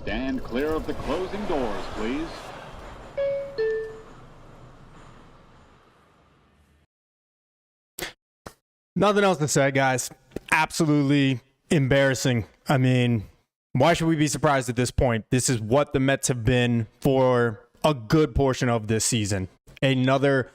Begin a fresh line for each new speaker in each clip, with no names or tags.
Stand clear of the closing doors, please.
Nothing else to say, guys. Absolutely embarrassing. I mean, why should we be surprised at this point? This is what the Mets have been for a good portion of this season. Another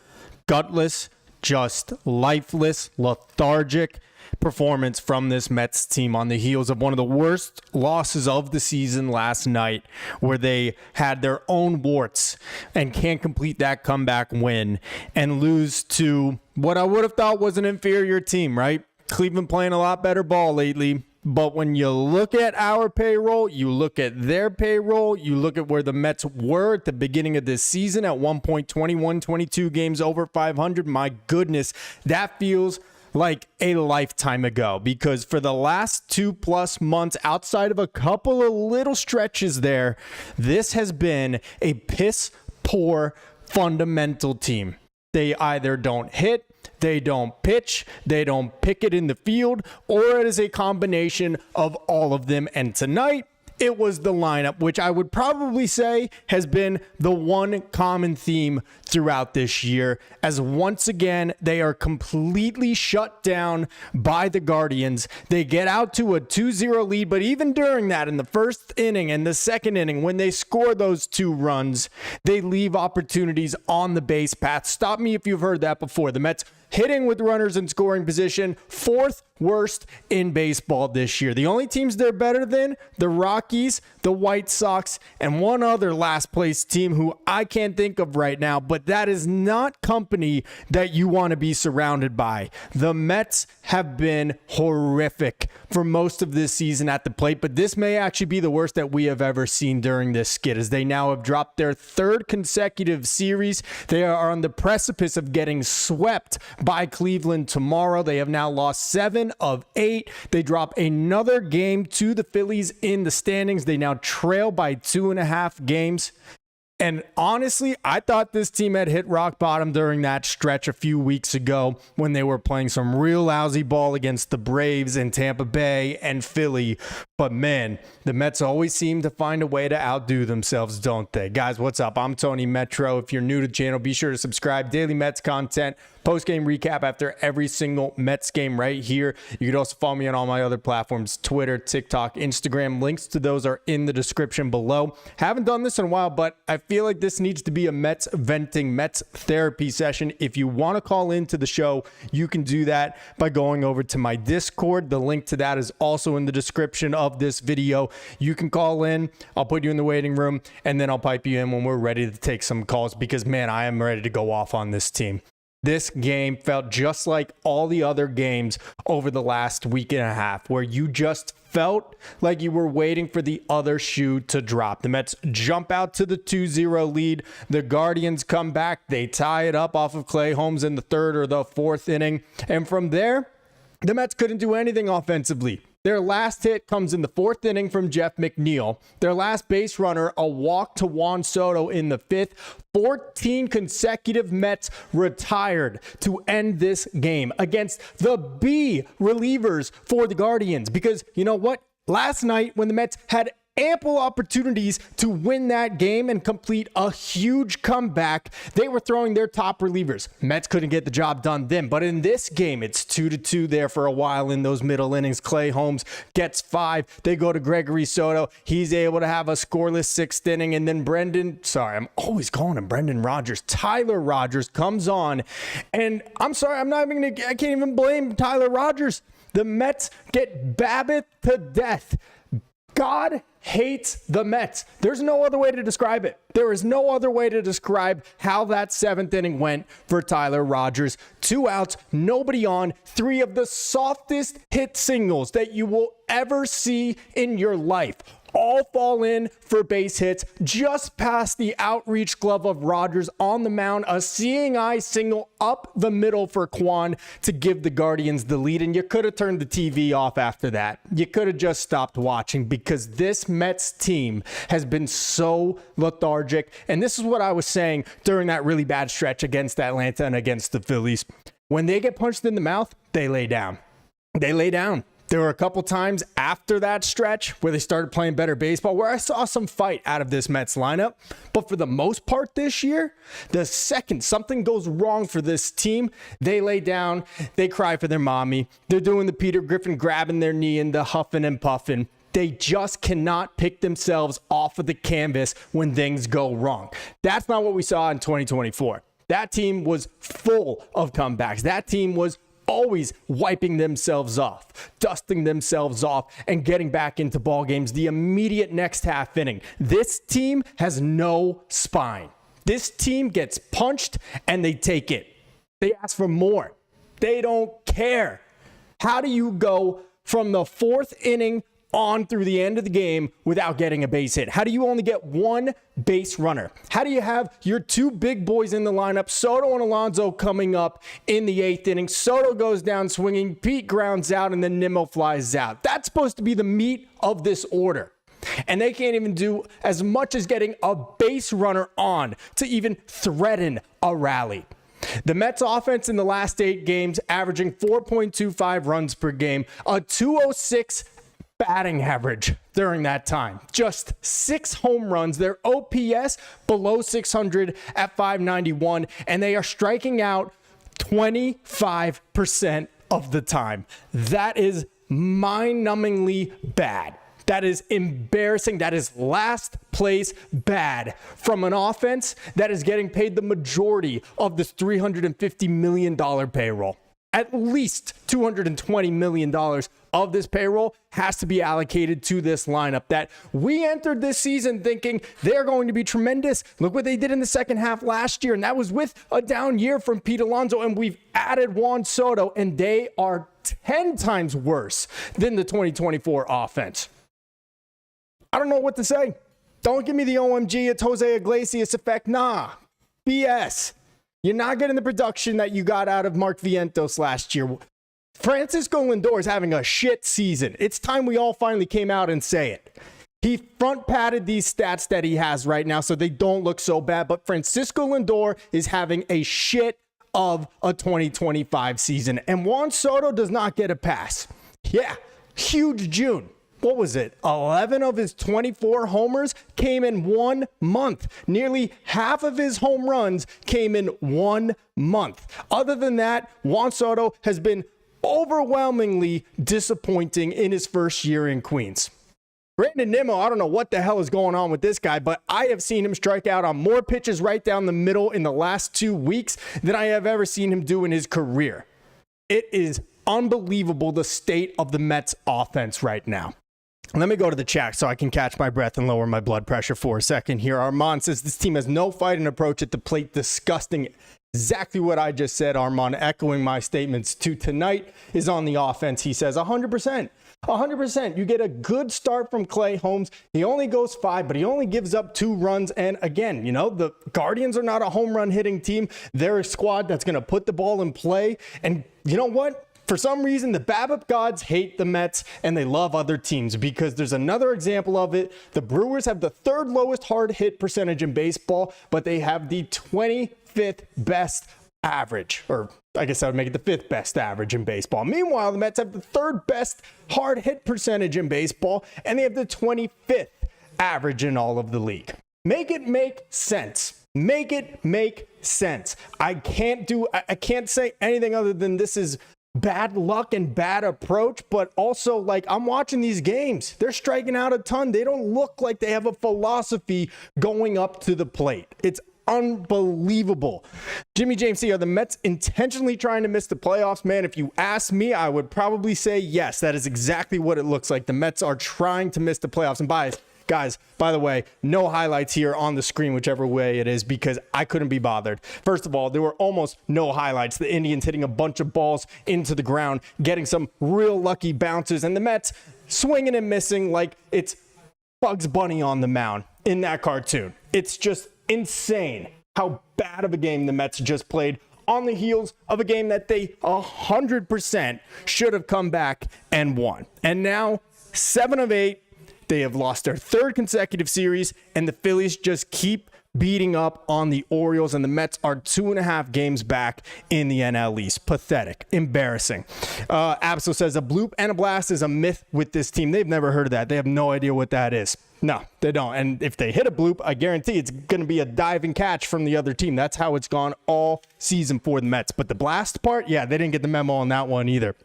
gutless, just lifeless, lethargic performance from this Mets team on the heels of one of the worst losses of the season last night, where they had their own warts and can't complete that comeback win and lose to what I would have thought was an inferior team, right? Cleveland playing a lot better ball lately. But when you look at our payroll, you look at their payroll, you look at where the Mets were at the beginning of this season at 1.21, 22 games over 500, my goodness, that feels like a lifetime ago, because for the last 2+ months, outside of a couple of little stretches there, this has been a piss poor fundamental team. They either don't hit, they don't pitch, they don't pick it in the field, or it is a combination of all of them. And tonight, it was the lineup, which I would probably say has been the one common theme throughout this year, as once again, they are completely shut down by the Guardians. They get out to a 2-0 lead, but even during that, in the first inning and the second inning, when they score those 2 runs, they leave opportunities on the base path. Stop me if you've heard that before. The Mets hitting with runners in scoring position, 4th worst in baseball this year. The only teams they're better than, the Rockies, the White Sox, and one other last place team who I can't think of right now, but that is not company that you want to be surrounded by. The Mets have been horrific for most of this season at the plate, but this may actually be the worst that we have ever seen during this skid, as they now have dropped their 3rd consecutive series. They are on the precipice of getting swept by Cleveland tomorrow. They have now lost 7 of 8. They drop another game to the Phillies in the standings. They now trail by 2.5 games. And honestly, I thought this team had hit rock bottom during that stretch a few weeks ago when they were playing some real lousy ball against the Braves in Tampa Bay and Philly. But man, the Mets always seem to find a way to outdo themselves, don't they? Guys, what's up? I'm Tony Metro. If you're new to the channel, be sure to subscribe. Daily Mets content, post-game recap after every single Mets game right here. You can also follow me on all my other platforms, Twitter, TikTok, Instagram. Links to those are in the description below. Haven't done this in a while, but I feel like this needs to be a Mets venting, Mets therapy session. If you want to call into the show, you can do that by going over to my Discord. The link to that is also in the description of this video. You can call in. I'll put you in the waiting room, and then I'll pipe you in when we're ready to take some calls, because man, I am ready to go off on this team. This game felt just like all the other games over the last week and a half, where you just felt like you were waiting for the other shoe to drop. The Mets jump out to the 2-0 lead. The Guardians come back. They tie it up off of Clay Holmes in the 3rd or the 4th inning. And from there, the Mets couldn't do anything offensively. Their last hit comes in the 4th inning from Jeff McNeil. Their last base runner, a walk to Juan Soto in the 5th. 14 consecutive Mets retired to end this game against the B relievers for the Guardians. Because you know what? Last night, when the Mets had ample opportunities to win that game and complete a huge comeback, they were throwing their top relievers. Mets couldn't get the job done then, but in this game, it's 2-2 there for a while in those middle innings. Clay Holmes gets 5. They go to Gregory Soto. He's able to have a scoreless 6th inning, and then I'm always calling him Brendan Rodgers. Tyler Rogers comes on, and I can't even blame Tyler Rogers. The Mets get Babbitt to death. God hates the Mets. There's no other way to describe it. There is no other way to describe how that 7th inning went for Tyler Rogers. 2 outs, nobody on, 3 of the softest hit singles that you will ever see in your life. All fall in for base hits just past the outreach glove of Rogers on the mound. A seeing eye single up the middle for Kwan to give the Guardians the lead. And you could have turned the TV off after that. You could have just stopped watching, because this Mets team has been so lethargic. And this is what I was saying during that really bad stretch against Atlanta and against the Phillies. When they get punched in the mouth, they lay down. They lay down. There were a couple times after that stretch where they started playing better baseball where I saw some fight out of this Mets lineup. But for the most part this year, the second something goes wrong for this team, they lay down, they cry for their mommy. They're doing the Peter Griffin grabbing their knee and the huffing and puffing. They just cannot pick themselves off of the canvas when things go wrong. That's not what we saw in 2024. That team was full of comebacks. That team was always wiping themselves off, dusting themselves off, and getting back into ball games the immediate next half inning. This team has no spine. This team gets punched and they take it. They ask for more. They don't care. How do you go from the fourth inning on through the end of the game without getting a base hit? How do you only get one base runner? How do you have your two big boys in the lineup, Soto and Alonso, coming up in the eighth inning? Soto goes down swinging, Pete grounds out, and then Nimmo flies out. That's supposed to be the meat of this order. And they can't even do as much as getting a base runner on to even threaten a rally. The Mets offense in the last 8 games averaging 4.25 runs per game, a 206 batting average during that time. Just 6 home runs. Their OPS below 600 at 591, and they are striking out 25% of the time. That is mind-numbingly bad. That is embarrassing. That is last place bad from an offense that is getting paid the majority of this $350 million payroll. At least $220 million of this payroll has to be allocated to this lineup that we entered this season thinking they're going to be tremendous. Look what they did in the second half last year, and that was with a down year from Pete Alonso, and we've added Juan Soto, and they are 10 times worse than the 2024 offense. I don't know what to say. Don't give me the OMG, it's Jose Iglesias effect. Nah, BS. You're not getting the production that you got out of Mark Vientos last year. Francisco Lindor is having a shit season. It's time we all finally came out and say it. He front padded these stats that he has right now so they don't look so bad, but Francisco Lindor is having a shit of a 2025 season, and Juan Soto does not get a pass. Yeah, huge June. What was it? 11 of his 24 homers came in 1 month. Nearly half of his home runs came in 1 month. Other than that, Juan Soto has been overwhelmingly disappointing in his first year in Queens. Brandon Nimmo, I don't know what the hell is going on with this guy, but I have seen him strike out on more pitches right down the middle in the last 2 weeks than I have ever seen him do in his career. It is unbelievable the state of the Mets offense right now. Let me go to the chat so I can catch my breath and lower my blood pressure for a second here. Armand says this team has no fighting approach at the plate. Disgusting. Exactly what I just said, Armand, echoing my statements too. Tonight is on the offense. He says 100%. 100%. You get a good start from Clay Holmes. He only goes 5, but he only gives up 2 runs. And again, you know, the Guardians are not a home run hitting team. They're a squad that's going to put the ball in play. And you know what? For some reason, the BABIP gods hate the Mets and they love other teams because there's another example of it. The Brewers have the 3rd lowest hard hit percentage in baseball, but they have the 25th best average, or I guess I would make it the 5th best average in baseball. Meanwhile, the Mets have the 3rd best hard hit percentage in baseball, and they have the 25th average in all of the league. Make it make sense. Make it make sense. I can't say anything other than this is bad luck and bad approach, but also, like, I'm watching these games. They're striking out a ton. They don't look like they have a philosophy going up to the plate. It's unbelievable. Jimmy James C, are the Mets intentionally trying to miss the playoffs? Man, if you ask me, I would probably say yes. That is exactly what it looks like. The Mets are trying to miss the playoffs. And guys, by the way, no highlights here on the screen, whichever way it is, because I couldn't be bothered. First of all, there were almost no highlights. The Indians hitting a bunch of balls into the ground, getting some real lucky bounces, and the Mets swinging and missing like it's Bugs Bunny on the mound in that cartoon. It's just insane how bad of a game the Mets just played on the heels of a game that they 100% should have come back and won. And now, 7 of 8, they have lost their 3rd consecutive series, and the Phillies just keep beating up on the Orioles, and the Mets are 2.5 games back in the NL East. Pathetic. Embarrassing. Absol says a bloop and a blast is a myth with this team. They've never heard of that. They have no idea what that is. No, they don't. And if they hit a bloop, I guarantee it's going to be a diving catch from the other team. That's how it's gone all season for the Mets. But the blast part, yeah, they didn't get the memo on that one either.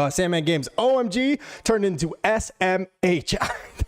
Sandman Games OMG turned into SMH.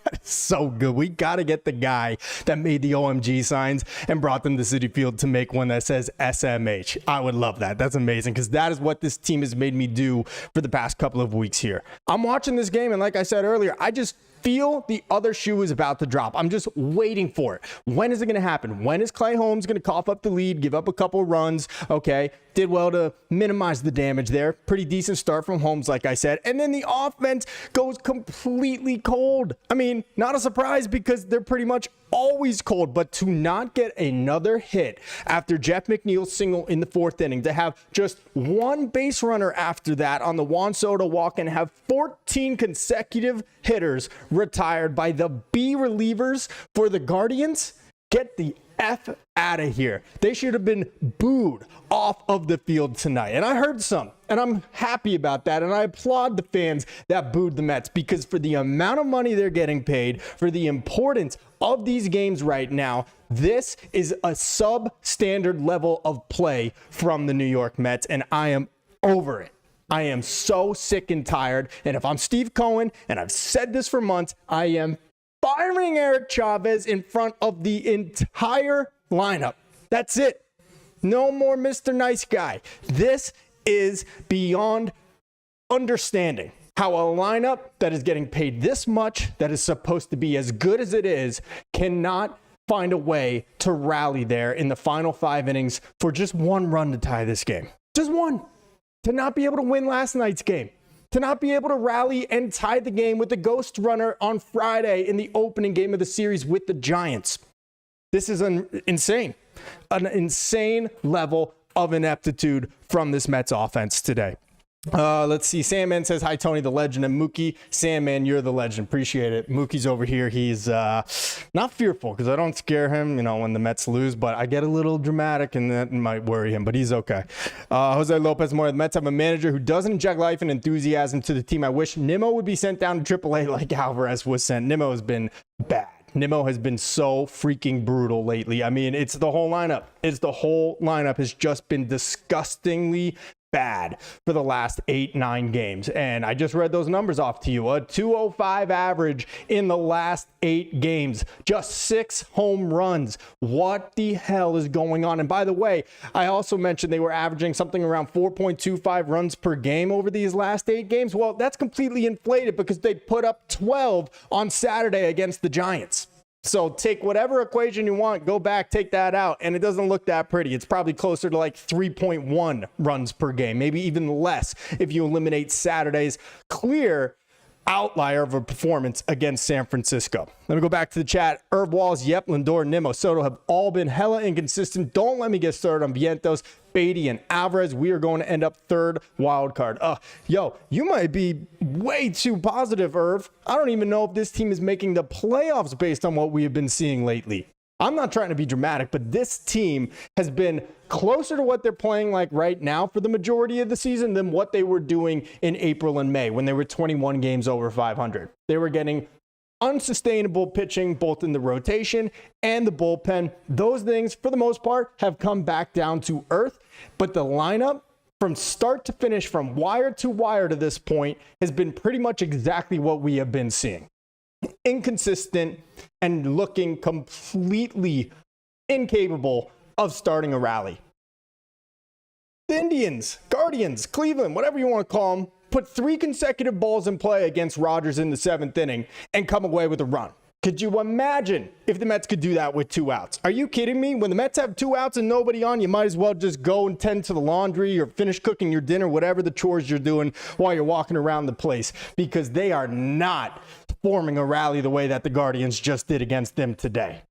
That is so good. We got to get the guy that made the OMG signs and brought them to Citi Field to make one that says SMH. I would love that. That's amazing, because that is what this team has made me do for the past couple of weeks here. I'm watching this game, and like I said earlier, I just feel the other shoe is about to drop. I'm just waiting for it. When is it going to happen? When is Clay Holmes going to cough up the lead, give up a couple runs? Okay, did well to minimize the damage there. Pretty decent start from Holmes, like I said. And then the offense goes completely cold. I mean, not a surprise, because they're pretty much always cold, but to not get another hit after Jeff McNeil's single in the 4th inning, to have just one base runner after that on the Juan Soto walk, and have 14 consecutive hitters retired by the B relievers for the Guardians, get the F out of here. They should have been booed off of the field tonight. And I heard some, and I'm happy about that. And I applaud the fans that booed the Mets, because for the amount of money they're getting paid, for the importance of these games right now, this is a substandard level of play from the New York Mets, and I am over it. I am so sick and tired. And if I'm Steve Cohen, and I've said this for months, I am firing Eric Chavez in front of the entire lineup. That's it. No more Mr. Nice Guy. This is beyond understanding how a lineup that is getting paid this much, that is supposed to be as good as it is, cannot find a way to rally there in the final 5 innings for just one run to tie this game. Just one. To not be able to win last night's game. To not be able to rally and tie the game with the ghost runner on Friday in the opening game of the series with the Giants. This is insane. An insane level of ineptitude from this Mets offense today. Let's see. Sandman says, hi, Tony, the legend, and Mookie. Sandman, you're the legend. Appreciate it. Mookie's over here. He's not fearful, because I don't scare him, when the Mets lose, but I get a little dramatic, and that might worry him, but he's okay. Jose Lopez Moore, the Mets have a manager who doesn't inject life and enthusiasm to the team. I wish Nimmo would be sent down to AAA like Alvarez was sent. Nimmo has been bad. Nimmo has been so freaking brutal lately. I mean, it's the whole lineup. The whole lineup has just been disgustingly bad for the last 8-9 games. And I just read those numbers off to you. A 205 average in the last 8 games. Just 6 home runs. What the hell is going on? And by the way, I also mentioned they were averaging something around 4.25 runs per game over these last 8 games. Well, that's completely inflated, because they put up 12 on Saturday against the Giants. So take whatever equation you want, go back, take that out, and it doesn't look that pretty. It's probably closer to like 3.1 runs per game, maybe even less if you eliminate Saturday's clear outlier of a performance against San Francisco. Let me go back to the chat. Irv Walls, yep, Lindor, Nimmo, Soto have all been hella inconsistent. Don't let me get started on Vientos, Beatty, and Alvarez. We are going to end up 3rd wild card. Yo, you might be way too positive, Irv. I don't even know if this team is making the playoffs based on what we have been seeing lately. I'm not trying to be dramatic, but this team has been closer to what they're playing like right now for the majority of the season than what they were doing in April and May when they were 21 games over 500. They were getting unsustainable pitching both in the rotation and the bullpen. Those things, for the most part, have come back down to earth, but the lineup from start to finish, from wire to wire to this point, has been pretty much exactly what we have been seeing. Inconsistent and looking completely incapable of starting a rally. The Indians, Guardians, Cleveland, whatever you want to call them, put 3 consecutive balls in play against Rogers in the 7th inning and come away with a run. Could you imagine if the Mets could do that with 2 outs? Are you kidding me? When the Mets have 2 outs and nobody on, you might as well just go and tend to the laundry or finish cooking your dinner, whatever the chores you're doing while you're walking around the place, because they are not forming a rally the way that the Guardians just did against them today.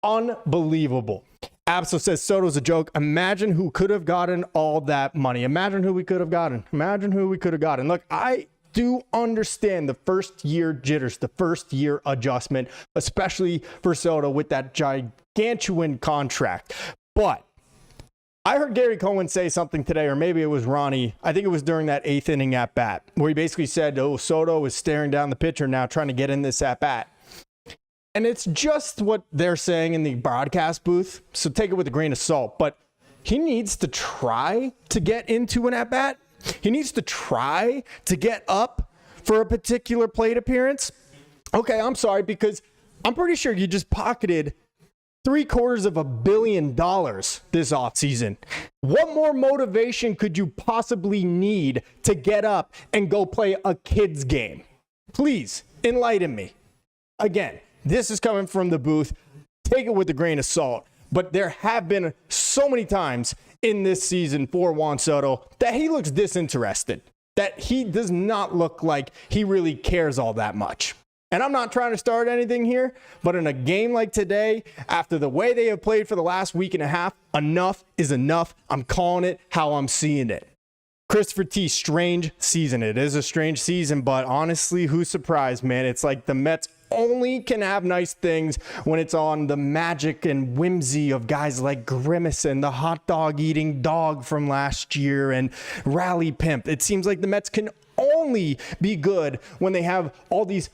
Unbelievable. Absol says Soto's a joke. Imagine who could have gotten all that money. Imagine who we could have gotten. Imagine who we could have gotten. Look, I do understand the first year jitters, the first year adjustment, especially for Soto with that gargantuan contract. But I heard Gary Cohen say something today, or maybe it was Ronnie. I think it was during that 8th inning at bat, where he basically said, oh, Soto is staring down the pitcher now, trying to get in this at bat. And it's just what they're saying in the broadcast booth, so take it with a grain of salt. But he needs to try to get into an at bat. He needs to try to get up for a particular plate appearance. Okay, I'm sorry, because I'm pretty sure you just pocketed $750 million this offseason. What more motivation could you possibly need to get up and go play a kid's game? Please enlighten me. Again, this is coming from the booth. Take it with a grain of salt. But there have been so many times in this season for Juan Soto that he looks disinterested, that he does not look like he really cares all that much. And I'm not trying to start anything here, but in a game like today, after the way they have played for the last week and a half, enough is enough. I'm calling it how I'm seeing it. Christopher T, strange season. It is a strange season, but honestly, who's surprised, man? It's like the Mets only can have nice things when it's on the magic and whimsy of guys like Grimace and the hot dog eating dog from last year and Rally Pimp. It seems like the Mets can only be good when they have all these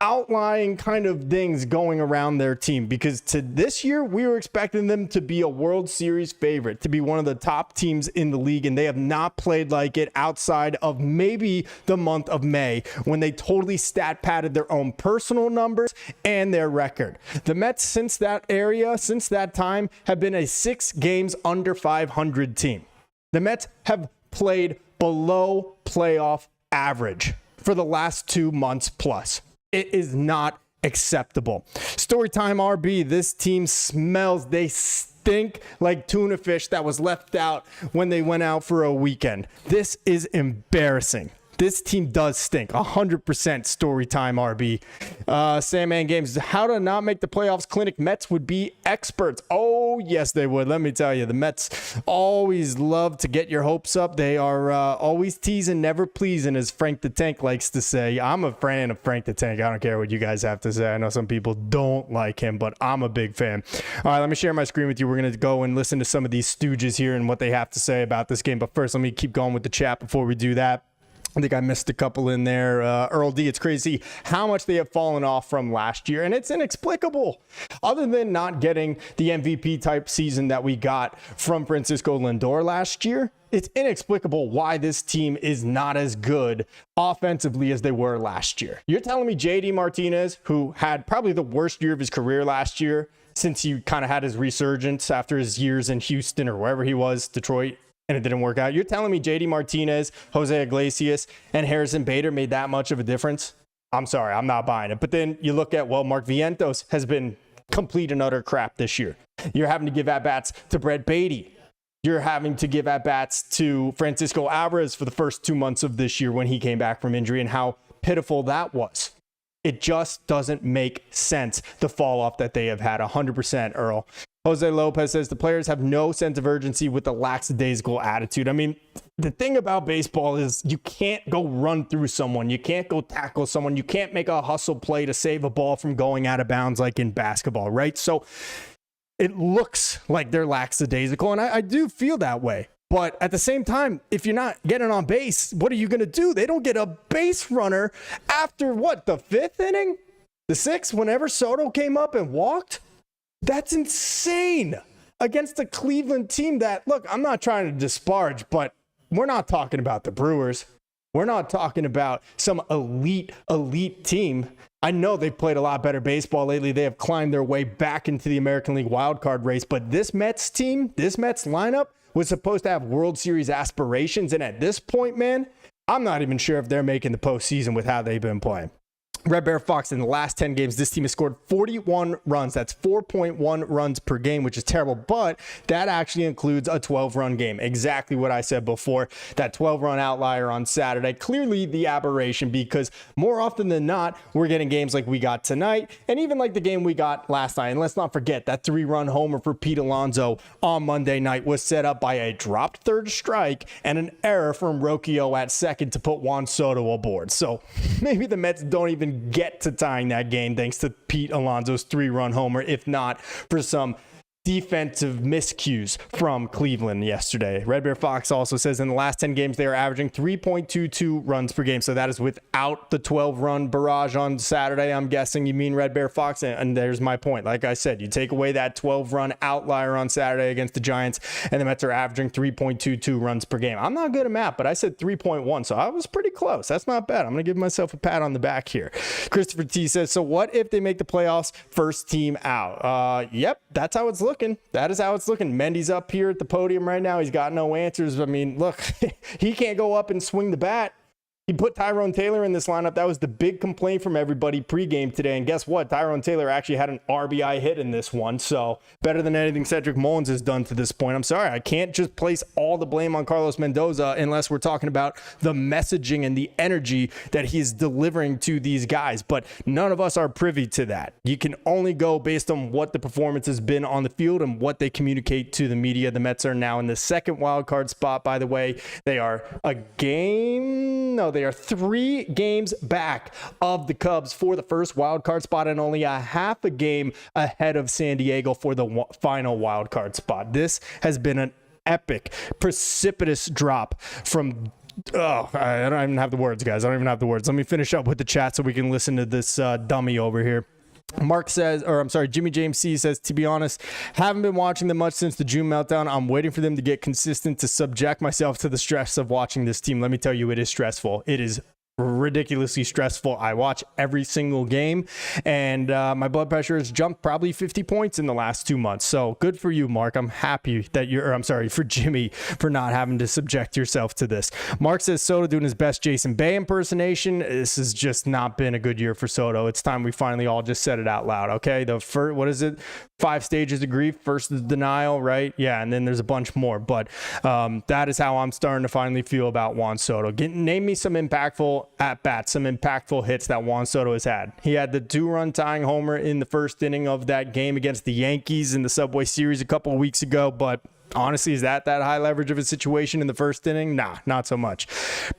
outlying kind of things going around their team, because to this year we were expecting them to be a World Series favorite, to be one of the top teams in the league, and they have not played like it outside of maybe the month of May when they totally stat padded their own personal numbers and their record. The Mets since that time have been a 6 games under 500 team. The Mets have played below playoff average for the last 2 months plus. It is not acceptable. Storytime RB, this team smells. They stink like tuna fish that was left out when they went out for a weekend. This is embarrassing. This team does stink. 100% Storytime RB. Sandman Games, how to not make the playoffs clinic. Mets would be experts. Oh, yes, they would. Let me tell you, the Mets always love to get your hopes up. They are always teasing, never pleasing, as Frank the Tank likes to say. I'm a fan of Frank the Tank. I don't care what you guys have to say. I know some people don't like him, but I'm a big fan. All right, let me share my screen with you. We're going to go and listen to some of these stooges here and what they have to say about this game. But first, let me keep going with the chat before we do that. I think I missed a couple in there. Earl D, it's crazy how much they have fallen off from last year, and it's inexplicable. Other than not getting the MVP type season that we got from Francisco Lindor last year, it's inexplicable why this team is not as good offensively as they were last year. You're telling me JD Martinez, who had probably the worst year of his career last year since he kind of had his resurgence after his years in Houston or wherever he was, Detroit, and it didn't work out. You're telling me JD Martinez, Jose Iglesias, and Harrison Bader made that much of a difference? I'm sorry, I'm not buying it. But then you look at, well, Mark Vientos has been complete and utter crap this year. You're having to give at-bats to Brett Beatty. You're having to give at-bats to Francisco Alvarez for the first 2 months of this year when he came back from injury, and how pitiful that was. It just doesn't make sense, the fall off that they have had. 100%, Earl. Jose Lopez says the players have no sense of urgency with the lackadaisical attitude. I mean, the thing about baseball is you can't go run through someone. You can't go tackle someone. You can't make a hustle play to save a ball from going out of bounds like in basketball, right? So it looks like they're lackadaisical, and I do feel that way. But at the same time, if you're not getting on base, what are you going to do? They don't get a base runner after, what, the 5th inning? The 6th, whenever Soto came up and walked? That's insane against the Cleveland team that, look, I'm not trying to disparage, but we're not talking about the Brewers. We're not talking about some elite team. I know they've played a lot better baseball lately. They have climbed their way back into the American League wildcard race. But this Mets team, this Mets lineup was supposed to have World Series aspirations. And at this point, man, I'm not even sure if they're making the postseason with how they've been playing. Red Bear Fox, in the last 10 games, this team has scored 41 runs. That's 4.1 runs per game, which is terrible. But that actually includes a 12-run game. Exactly what I said before. That 12-run outlier on Saturday. Clearly the aberration, because more often than not, we're getting games like we got tonight, and even like the game we got last night. And let's not forget that 3-run homer for Pete Alonso on Monday night was set up by a dropped third strike and an error from Rocchio at second to put Juan Soto aboard. So maybe the Mets don't even even get to tying that game thanks to Pete Alonso's 3-run homer, if not for some defensive miscues from Cleveland yesterday. Red Bear Fox also says in the last 10 games, they are averaging 3.22 runs per game. So that is without the 12-run barrage on Saturday. I'm guessing you mean Red Bear Fox. And there's my point. Like I said, you take away that 12-run outlier on Saturday against the Giants, and the Mets are averaging 3.22 runs per game. I'm not good at math, but I said 3.1, so I was pretty close. That's not bad. I'm going to give myself a pat on the back here. Christopher T says, so what if they make the playoffs first team out? Yep, that's how it's looking. That is how it's looking. Mendy's up here at the podium right now. He's got no answers. I mean, look, he can't go up and swing the bat. He put Tyrone Taylor in this lineup. That was the big complaint from everybody pregame today. And guess what? Tyrone Taylor actually had an RBI hit in this one. So better than anything Cedric Mullins has done to this point. I'm sorry. I can't just place all the blame on Carlos Mendoza unless we're talking about the messaging and the energy that he's delivering to these guys. But none of us are privy to that. You can only go based on what the performance has been on the field and what they communicate to the media. The Mets are now in the second wild card spot, by the way. They are they are 3 games back of the Cubs for the first wild card spot and only a half a game ahead of San Diego for the final wild card spot. This has been an epic, precipitous drop from I don't even have the words, guys. I don't even have the words. Let me finish up with the chat so we can listen to this dummy over here. Jimmy James C says, to be honest, haven't been watching them much since the June meltdown. I'm waiting for them to get consistent to subject myself to the stress of watching this team. Let me tell you, it is stressful. It is ridiculously stressful. I watch every single game, and my blood pressure has jumped probably 50 points in the last 2 months. So good for you, Mark. I'm happy that for Jimmy for not having to subject yourself to this. Mark says Soto doing his best Jason Bay impersonation. This has just not been a good year for Soto. It's time we finally all just said it out loud. Okay, the first, what is it? 5 stages of grief. First is denial, right? Yeah, and then there's a bunch more. But that is how I'm starting to finally feel about Juan Soto. Name me some impactful at-bats, some impactful hits that Juan Soto has had. He had the 2-run tying homer in the first inning of that game against the Yankees in the Subway Series a couple of weeks ago, but honestly, is that high leverage of a situation in the first inning? Nah, not so much.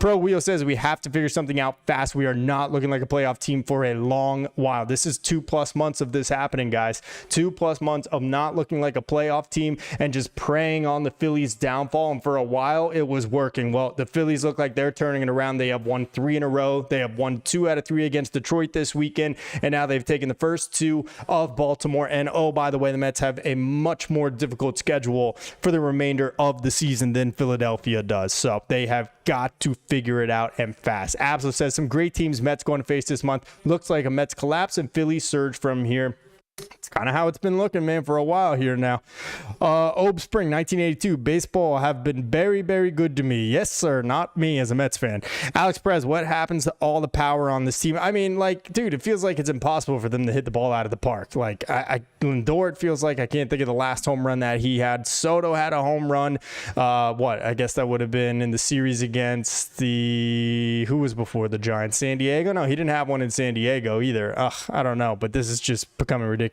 Pro Wheel says we have to figure something out fast. We are not looking like a playoff team for a long while. This is 2+ months of this happening, guys. 2+ months of not looking like a playoff team and just preying on the Phillies' downfall. And for a while, it was working. Well, the Phillies look like they're turning it around. They have won 3 in a row. They have won 2 out of 3 against Detroit this weekend. And now they've taken the first 2 of Baltimore. And oh, by the way, the Mets have a much more difficult schedule for the remainder of the season than Philadelphia does. So they have got to figure it out and fast. Absol says some great teams Mets going to face this month. Looks like a Mets collapse and Phillies surge from here. It's kind of how it's been looking, man, for a while here now. Obe Spring, 1982. Baseball have been very, very good to me. Yes, sir. Not me as a Mets fan. Alex Perez, what happens to all the power on this team? I mean, like, dude, it feels like it's impossible for them to hit the ball out of the park. Like, Lindor, it feels like I can't think of the last home run that he had. Soto had a home run. I guess that would have been in the series against who was before the Giants? San Diego? No, he didn't have one in San Diego either. I don't know, but this is just becoming ridiculous.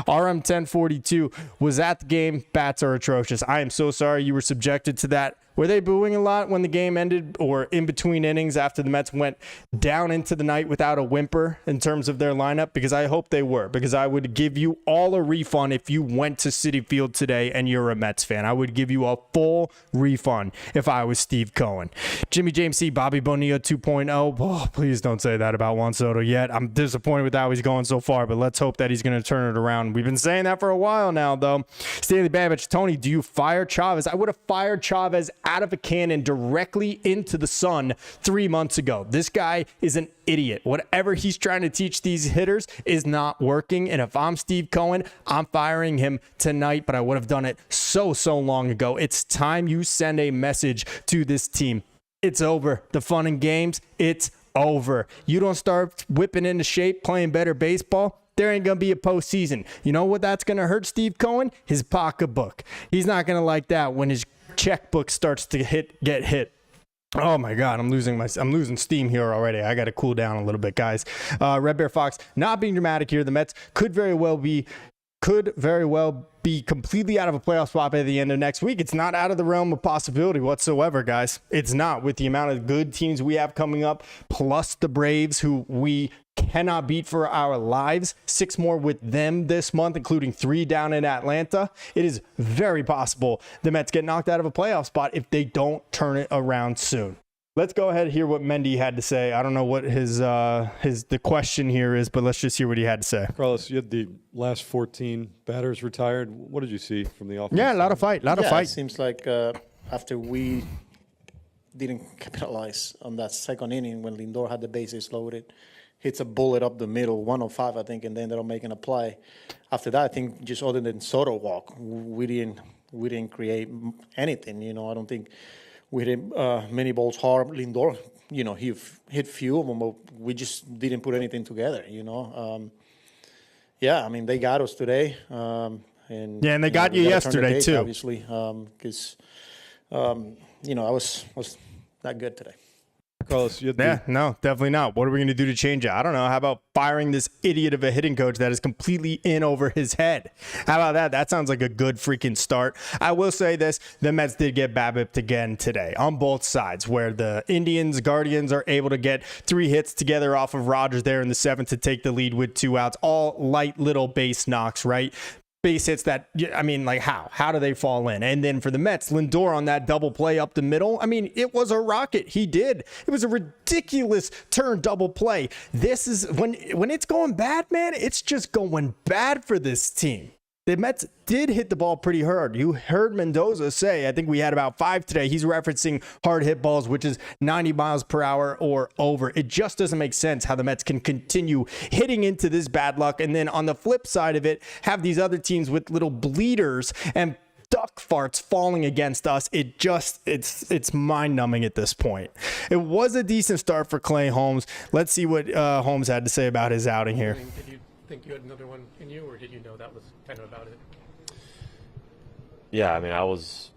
RM 1042 was at the game. Bats are atrocious. I am so sorry you were subjected to that. Were they booing a lot when the game ended or in between innings after the Mets went down into the night without a whimper in terms of their lineup? Because I hope they were, because I would give you all a refund if you went to Citi Field today and you're a Mets fan. I would give you a full refund if I was Steve Cohen. Jimmy James C. Bobby Bonilla 2.0. Oh, please don't say that about Juan Soto yet. I'm disappointed with how he's going so far, but let's hope that he's going to turn it around. We've been saying that for a while now, though. Stanley Babbage, Tony, do you fire Chavez? I would have fired Chavez out of a cannon directly into the sun 3 months ago. This guy is an idiot. Whatever he's trying to teach these hitters is not working. And if I'm Steve Cohen, I'm firing him tonight, but I would have done it so long ago. It's time you send a message to this team. It's over. The fun and games, it's over. You don't start whipping into shape, playing better baseball, there ain't going to be a postseason. You know what that's going to hurt Steve Cohen? His pocketbook. He's not going to like that when his checkbook starts to get hit. Oh my God, I'm losing steam here already. I got to cool down a little bit, guys. Red Bear Fox, not being dramatic here. The Mets could very well be could very well be completely out of a playoff spot by the end of next week. It's not out of the realm of possibility whatsoever, guys. It's not, with the amount of good teams we have coming up, plus the Braves, who we cannot beat for our lives. 6 more with them this month, including 3 down in Atlanta. It is very possible the Mets get knocked out of a playoff spot if they don't turn it around soon. Let's go ahead and hear what Mendy had to say. I don't know what the question here is, but let's just hear what he had to say.
Carlos, you had the last 14 batters retired. What did you see from the offense?
Yeah, a lot of fight.
It seems like after we didn't capitalize on that second inning when Lindor had the bases loaded, hits a bullet up the middle, 105, I think, and they ended up making a play. After that, I think just other than Soto walk, we didn't create anything. I don't think we hit many balls hard. Lindor, he hit few of them, but we just didn't put anything together. They got us today, and
they got you yesterday too,
obviously, because I was not good today.
Carlos,
no, definitely not. What are we going to do to change it? I don't know. How about firing this idiot of a hitting coach that is completely in over his head? How about that? That sounds like a good freaking start. I will say this. The Mets did get BABIP'd again today on both sides, where the Guardians are able to get 3 hits together off of Rogers there in the 7th to take the lead with 2 outs. All light little base knocks, right? Base hits that, how do they fall in? And then for the Mets, Lindor on that double play up the middle. It was a rocket. He did. It was a ridiculous turn double play. This is when it's going bad, man, it's just going bad for this team. The Mets did hit the ball pretty hard. You heard Mendoza say, I think we had about 5 today. He's referencing hard hit balls, which is 90 miles per hour or over. It just doesn't make sense how the Mets can continue hitting into this bad luck. And then on the flip side of it, have these other teams with little bleeders and duck farts falling against us. It's mind-numbing at this point. It was a decent start for Clay Holmes. Let's see what Holmes had to say about his outing here.
Did you think you had another one in you, or did you know that was kind of about it?
Yeah, I was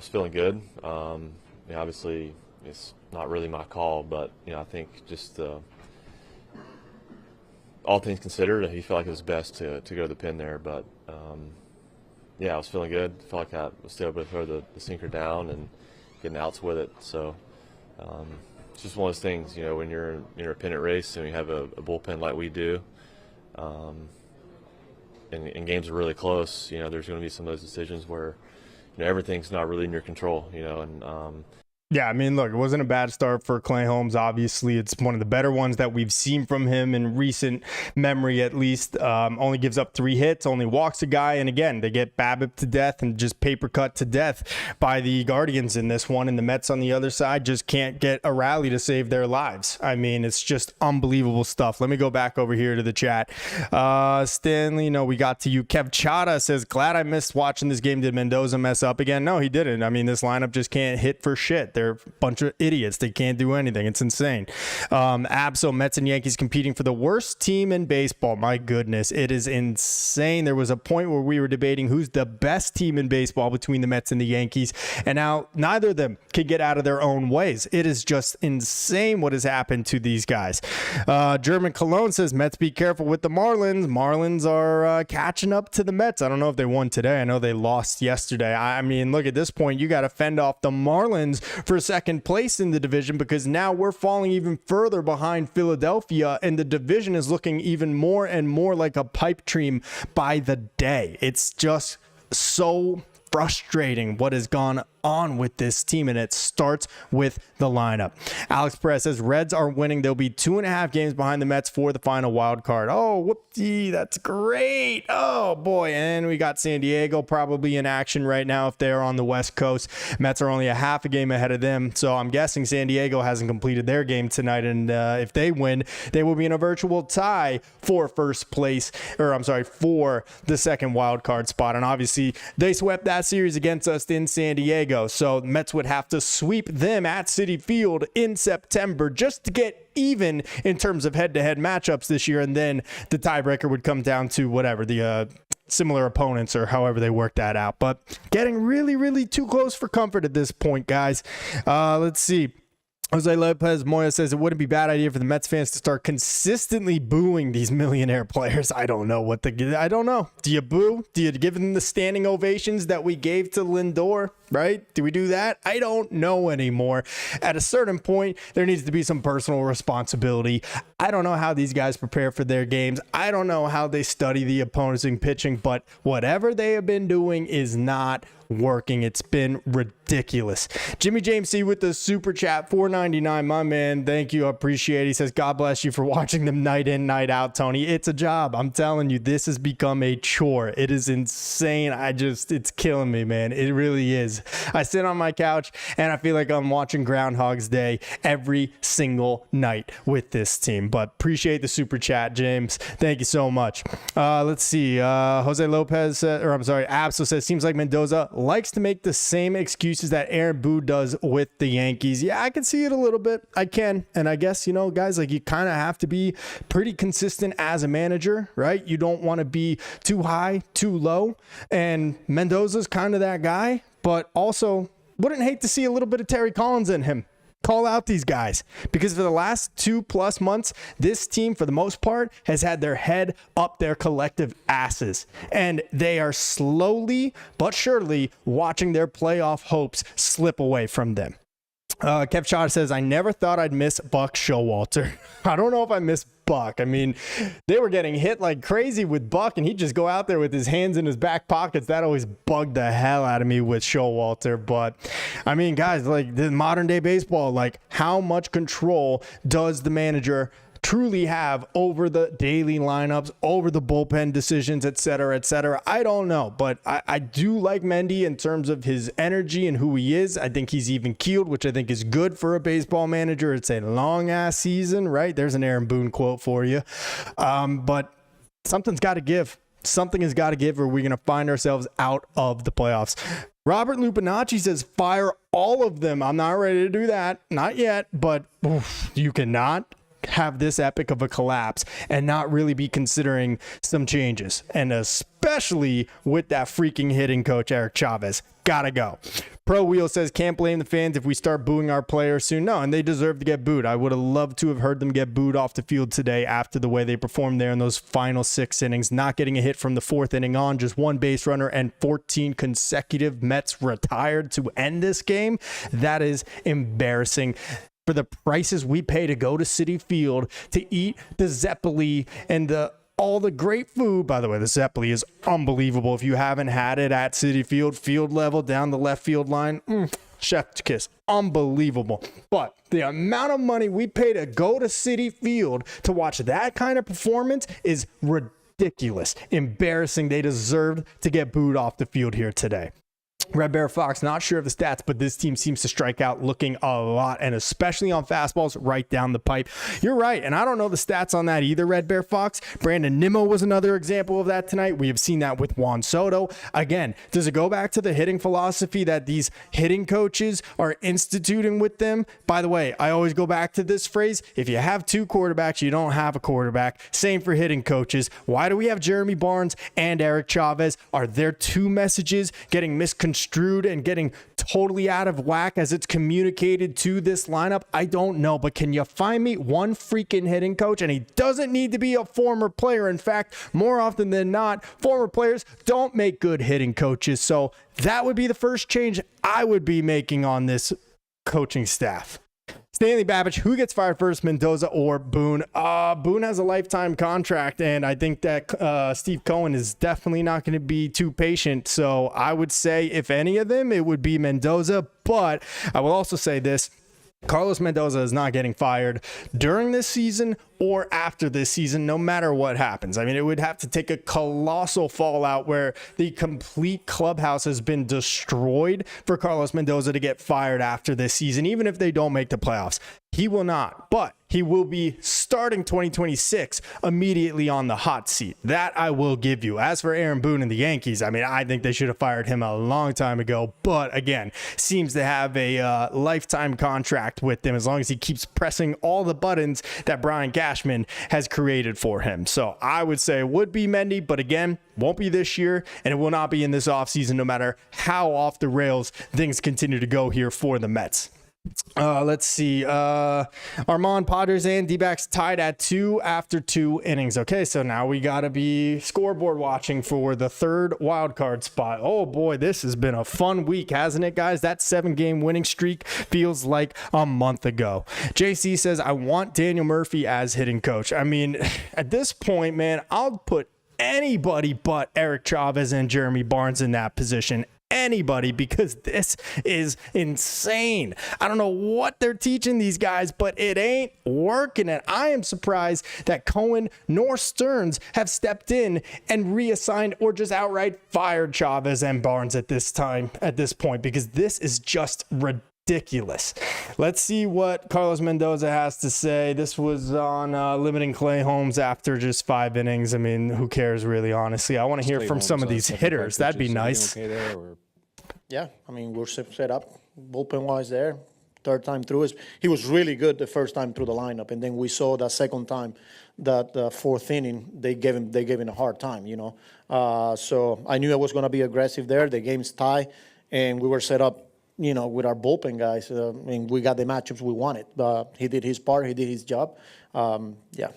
feeling good. Obviously, it's not really my call, but I think just all things considered, he felt like it was best to go to the pin there. But I was feeling good. Felt like I was still able to throw the sinker down and getting outs with it. So it's just one of those things, when you're in a pennant race and you have a bullpen like we do. And games are really close, there's going to be some of those decisions where, everything's not really in your control, and
look, it wasn't a bad start for Clay Holmes. Obviously, it's one of the better ones that we've seen from him in recent memory, at least. Only gives up 3 hits, only walks a guy. And again, they get BABIP to death and just paper cut to death by the Guardians in this one. And the Mets on the other side just can't get a rally to save their lives. It's just unbelievable stuff. Let me go back over here to the chat. Stanley, we got to you. Kev Chada says, glad I missed watching this game. Did Mendoza mess up again? No, he didn't. This lineup just can't hit for shit. They're a bunch of idiots. They can't do anything. It's insane. Abso, Mets and Yankees competing for the worst team in baseball. My goodness, it is insane. There was a point where we were debating who's the best team in baseball between the Mets and the Yankees, and now neither of them can get out of their own ways. It is just insane what has happened to these guys. German Cologne says, Mets be careful with the Marlins. Marlins are catching up to the Mets. I don't know if they won today. I know they lost yesterday. Look, at this point, you got to fend off the Marlins for second place in the division, because now we're falling even further behind Philadelphia, and the division is looking even more and more like a pipe dream by the day. It's just so frustrating what has gone on with this team, and it starts with the lineup. Alex Perez says Reds are winning. They'll be 2.5 games behind the Mets for the final wild card. Oh, whoopsie, that's great. Oh boy, and we got San Diego probably in action right now if they're on the West Coast. Mets are only a half a game ahead of them, so I'm guessing San Diego hasn't completed their game tonight, and if they win, they will be in a virtual tie for first place, for the second wild card spot. And obviously they swept that series against us in San Diego. So Mets would have to sweep them at Citi Field in September just to get even in terms of head-to-head matchups this year. And then the tiebreaker would come down to whatever the similar opponents or however they work that out. But getting really, really too close for comfort at this point, guys. Let's see. Jose Lopez Moya says it wouldn't be a bad idea for the Mets fans to start consistently booing these millionaire players. I don't know. I don't know. Do you boo? Do you give them the standing ovations that we gave to Lindor, right? Do we do that? I don't know anymore. At a certain point, there needs to be some personal responsibility. I don't know how these guys prepare for their games. I don't know how they study the opposing pitching, but whatever they have been doing is not working. It's been ridiculous. Jimmy James C with the super chat, $4.99. My man, thank you. I appreciate it. He says, God bless you for watching them night in, night out, Tony. It's a job. I'm telling you, this has become a chore. It is insane. It's killing me, man. It really is. I sit on my couch and I feel like I'm watching Groundhog's Day every single night with this team. But appreciate the super chat, James. Thank you so much. Let's see. Jose Lopez, Absol says, seems like Mendoza likes to make the same excuses that Aaron Boone does with the Yankees. Yeah, I can see it a little bit. I can. And I guess, guys, like you kind of have to be pretty consistent as a manager, right? You don't want to be too high, too low. And Mendoza's kind of that guy, but also wouldn't hate to see a little bit of Terry Collins in him. Call out these guys, because for the last 2+ months, this team, for the most part, has had their head up their collective asses, and they are slowly but surely watching their playoff hopes slip away from them. Kev Shaw says, I never thought I'd miss Buck Showalter. I don't know if I miss Buck. I mean, they were getting hit like crazy with Buck, and he'd just go out there with his hands in his back pockets. That always bugged the hell out of me with Showalter. But, I mean, guys, like the modern day baseball, like how much control does the manager truly have over the daily lineups, over the bullpen decisions, et cetera, et cetera? I don't know, but I do like Mendy in terms of his energy and who he is. I think he's even keeled, which I think is good for a baseball manager. It's a long ass season, right? There's an Aaron Boone quote for you. But something's got to give. Something has got to give, or we're going to find ourselves out of the playoffs. Robert Lupinacci says, fire all of them. I'm not ready to do that. Not yet, but you cannot have this epic of a collapse and not really be considering some changes, and especially with that freaking hitting coach Eric Chavez. Gotta go. Pro Wheel says, can't blame the fans if we start booing our players soon. No, and they deserve to get booed. I would have loved to have heard them get booed off the field today after the way they performed there in those final 6 innings, not getting a hit from the 4th inning on, just 1 base runner, and 14 consecutive Mets retired to end this game. That is embarrassing. For the prices we pay to go to Citi Field to eat the Zeppeli and all the great food. By the way, the Zeppeli is unbelievable. If you haven't had it at Citi Field, field level down the left field line, chef's kiss, unbelievable. But the amount of money we pay to go to Citi Field to watch that kind of performance is ridiculous, embarrassing. They deserved to get booed off the field here today. Red Bear Fox, not sure of the stats, but this team seems to strike out looking a lot, and especially on fastballs right down the pipe. You're right, and I don't know the stats on that either, Red Bear Fox. Brandon Nimmo was another example of that tonight. We have seen that with Juan Soto. Again, does it go back to the hitting philosophy that these hitting coaches are instituting with them? By the way, I always go back to this phrase: if you have 2 quarterbacks, you don't have a quarterback. Same for hitting coaches. Why do we have Jeremy Barnes and Eric Chavez? Are their 2 messages getting misconstrued and getting totally out of whack as it's communicated to this lineup? I don't know, but can you find me one freaking hitting coach? And he doesn't need to be a former player. In fact, more often than not, former players don't make good hitting coaches. So that would be the first change I would be making on this coaching staff. Stanley Babbage, who gets fired first, Mendoza or Boone? Boone has a lifetime contract, and I think that Steve Cohen is definitely not going to be too patient. So I would say, if any of them, it would be Mendoza. But I will also say this: Carlos Mendoza is not getting fired during this season or after this season, no matter what happens. I mean, it would have to take a colossal fallout where the complete clubhouse has been destroyed for Carlos Mendoza to get fired after this season, even if they don't make the playoffs. He will not, but he will be starting 2026 immediately on the hot seat. That I will give you. As for Aaron Boone and the Yankees, I mean, I think they should have fired him a long time ago, but again, seems to have a lifetime contract with them as long as he keeps pressing all the buttons that Brian Cashman has created for him. So I would say it would be Mendy, but again, won't be this year, and it will not be in this offseason, no matter how off the rails things continue to go here for the Mets. Let's see. Armand, Padres, and D-backs tied at 2 after 2 innings. Okay, so now we got to be scoreboard watching for the third wild card spot. Oh boy, this has been a fun week, hasn't it, guys? That 7-game winning streak feels like a month ago. JC says, I want Daniel Murphy as hitting coach. I mean, at this point, man, I'll put anybody but Eric Chavez and Jeremy Barnes in that position. Anybody, because this is insane. I don't know what they're teaching these guys, but it ain't working. And I am surprised that Cohen nor Stearns have stepped in and reassigned or just outright fired Chavez and Barnes at this point, because this is just ridiculous. Let's see what Carlos Mendoza has to say. This was on limiting Clay Holmes after just 5 innings. I mean, who cares really, honestly? I want to hear from some of these hitters. That'd be nice.
Yeah, I mean, we're set up bullpen-wise there. Third time through, he was really good the first time through the lineup, and then we saw that second time, that fourth inning, they gave him a hard time, you know. So I knew I was going to be aggressive there. The game's tie, and we were set up, you know, with our bullpen guys. And we got the matchups we wanted. He did his part. He did his job. Yeah.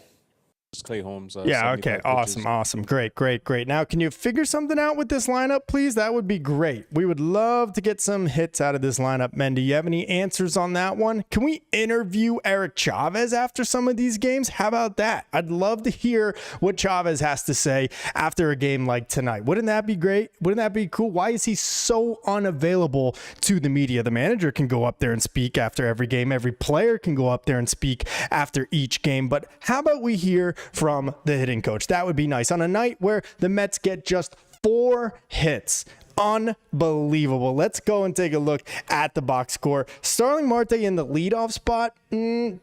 Clay Holmes.
Yeah, okay. Awesome. Great. Now, can you figure something out with this lineup, please? That would be great. We would love to get some hits out of this lineup. Men, do you have any answers on that one? Can we interview Eric Chavez after some of these games? How about that? I'd love to hear what Chavez has to say after a game like tonight. Wouldn't that be great? Wouldn't that be cool? Why is he so unavailable to the media? The manager can go up there and speak after every game. Every player can go up there and speak after each game. But how about we hear from the hitting coach? That would be nice on a night where the Mets get just 4 hits. Unbelievable. Let's go and take a look at the box score. Starling Marte in the leadoff spot.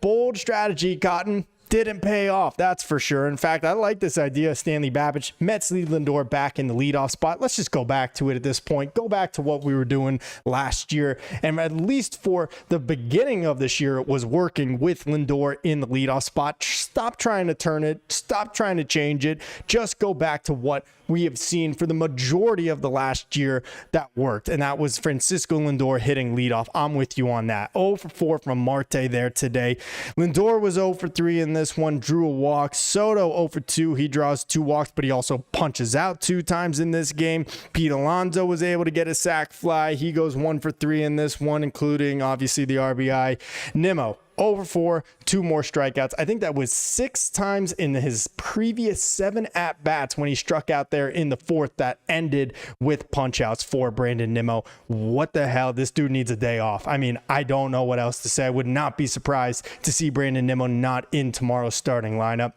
Bold strategy, Cotton. Didn't pay off, that's for sure. In fact, I like this idea of Stanley Babbage. Mets lead Lindor back in the leadoff spot. Let's just go back to it at this point. Go back to what we were doing last year. And at least for the beginning of this year, it was working with Lindor in the leadoff spot. Stop trying to turn it. Stop trying to change it. Just go back to what we have seen for the majority of the last year that worked, and that was Francisco Lindor hitting leadoff. I'm with you on that. 0 for 4 from Marte there today. Lindor was 0 for 3 in this one, drew a walk. Soto 0 for 2. He draws 2 walks, but he also punches out 2 times in this game. Pete Alonso was able to get a sac fly. He goes 1 for 3 in this one, including obviously the RBI. Nimmo 0 for 4, 2 more strikeouts. I think that was 6 times in his previous 7 at-bats when he struck out there in the 4th that ended with punch-outs for Brandon Nimmo. What the hell? This dude needs a day off. I mean, I don't know what else to say. I would not be surprised to see Brandon Nimmo not in tomorrow's starting lineup.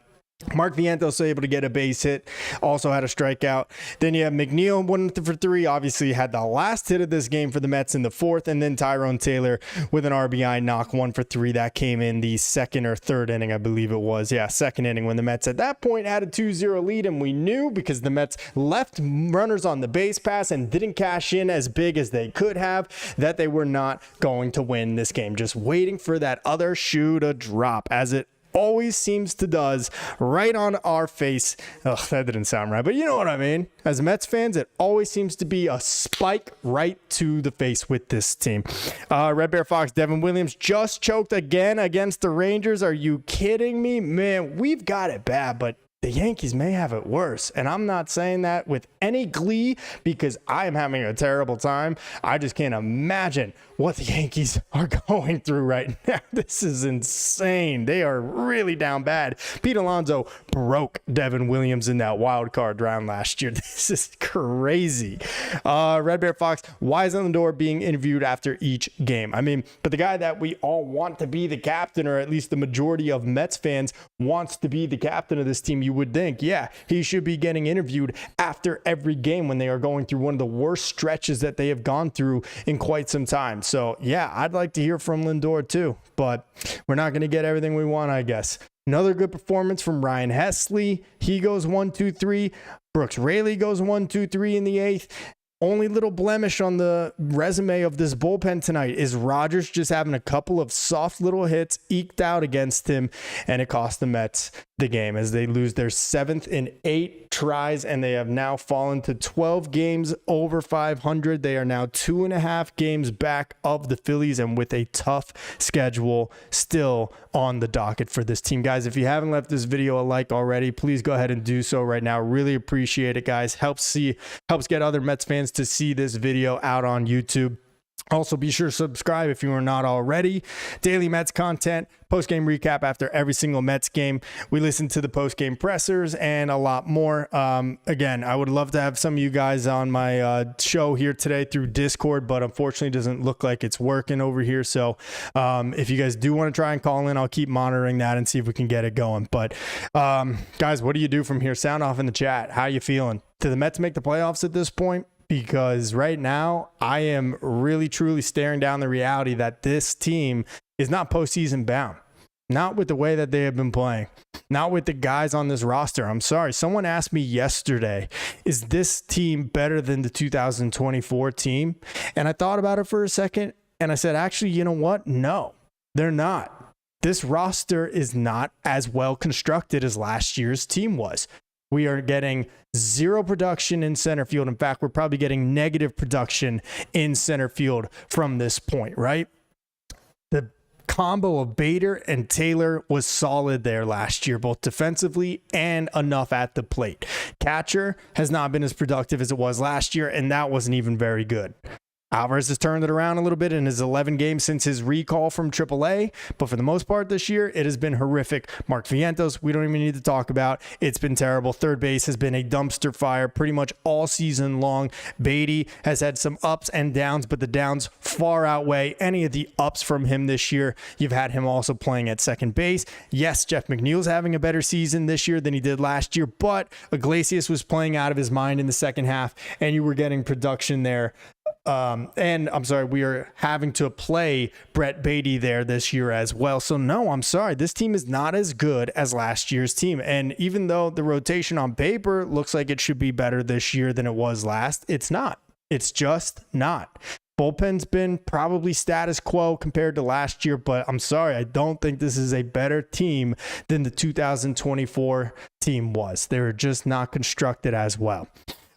Mark Vientos able to get a base hit, also had a strikeout. Then you have McNeil 1 for 3, obviously had the last hit of this game for the Mets in the 4th, and then Tyrone Taylor with an RBI knock 1 for 3. That came in the 2nd or 3rd inning, I believe it was. Yeah, 2nd inning when the Mets at that point had a 2-0 lead, and we knew because the Mets left runners on the base pass and didn't cash in as big as they could have, that they were not going to win this game. Just waiting for that other shoe to drop, as it always seems to does, right on our face. Ugh, that didn't sound right, but you know what I mean. As Mets fans, it always seems to be a spike right to the face with this team. Red Bear Fox, Devin Williams just choked again against the Rangers. Are you kidding me? Man, we've got it bad, but the Yankees may have it worse. And I'm not saying that with any glee because I am having a terrible time. I just can't imagine what the Yankees are going through right now. This is insane. They are really down bad. Pete Alonso broke Devin Williams in that wild card round last year. This is crazy. Red Bear Fox, why is Lindor being interviewed after each game? I mean, but the guy that we all want to be the captain, or at least the majority of Mets fans wants to be the captain of this team, you would think, yeah, he should be getting interviewed after every game when they are going through one of the worst stretches that they have gone through in quite some time. So yeah, I'd like to hear from Lindor too, but we're not going to get everything we want, I guess. Another good performance from Ryan Hesley. He goes 1-2-3. Brooks Raley goes 1-2-3 in the 8th. Only little blemish on the resume of this bullpen tonight is Rogers just having a couple of soft little hits eked out against him, and it cost the Mets the game as they lose their 7th in 8 tries, and they have now fallen to 12 games over 500. They are now 2.5 games back of the Phillies, and with a tough schedule still on the docket for this team. Guys, if you haven't left this video a like already, please go ahead and do so right now. Really appreciate it, guys. Helps get other Mets fans to see this video out on YouTube. Also, be sure to subscribe if you are not already. Daily Mets content, post-game recap after every single Mets game. We listen to the post-game pressers and a lot more. Again, I would love to have some of you guys on my show here today through Discord, but unfortunately it doesn't look like it's working over here. So if you guys do want to try and call in, I'll keep monitoring that and see if we can get it going. But guys, what do you do from here? Sound off in the chat. How you feeling? Do the Mets make the playoffs at this point? Because right now I am really truly staring down the reality that this team is not postseason bound. Not with the way that they have been playing. Not with the guys on this roster. I'm sorry. Someone asked me yesterday, is this team better than the 2024 team? And I thought about it for a second and I said, actually, you know what? No, they're not. This roster is not as well constructed as last year's team was. We are getting zero production in center field. In fact, we're probably getting negative production in center field from this point, right? The combo of Bader and Taylor was solid there last year, both defensively and enough at the plate. Catcher has not been as productive as it was last year, and that wasn't even very good. Alvarez has turned it around a little bit in his 11 games since his recall from AAA, but for the most part this year, it has been horrific. Mark Vientos, we don't even need to talk about. It's been terrible. Third base has been a dumpster fire pretty much all season long. Beatty has had some ups and downs, but the downs far outweigh any of the ups from him this year. You've had him also playing at second base. Yes, Jeff McNeil's having a better season this year than he did last year, but Iglesias was playing out of his mind in the second half, and you were getting production there. And I'm sorry, we are having to play Brett Beatty there this year as well. So no, I'm sorry. This team is not as good as last year's team. And even though the rotation on paper looks like it should be better this year than it was last, it's not. It's just not. Bullpen's been probably status quo compared to last year, but I'm sorry, I don't think this is a better team than the 2024 team was. They're just not constructed as well.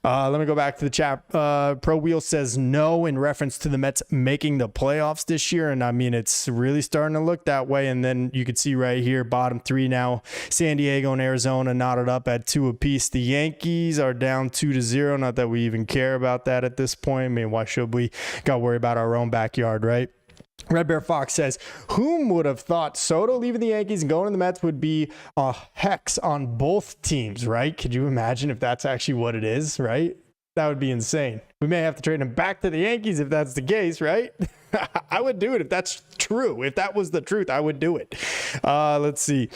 Let me go back to the chat. Pro Wheel says no in reference to the Mets making the playoffs this year. And I mean, it's really starting to look that way. And then you can see right here, bottom three now, San Diego and Arizona knotted up at 2 apiece. The Yankees are down 2-0. Not that we even care about that at this point. I mean, why should we? Got to worry about our own backyard, right? Red Bear Fox says, whom would have thought Soto leaving the Yankees and going to the Mets would be a hex on both teams, right? Could you imagine if that's actually what it is, right? That would be insane. We may have to trade him back to the Yankees if that's the case, right? I would do it if that's true. If that was the truth, I would do it. Let's see.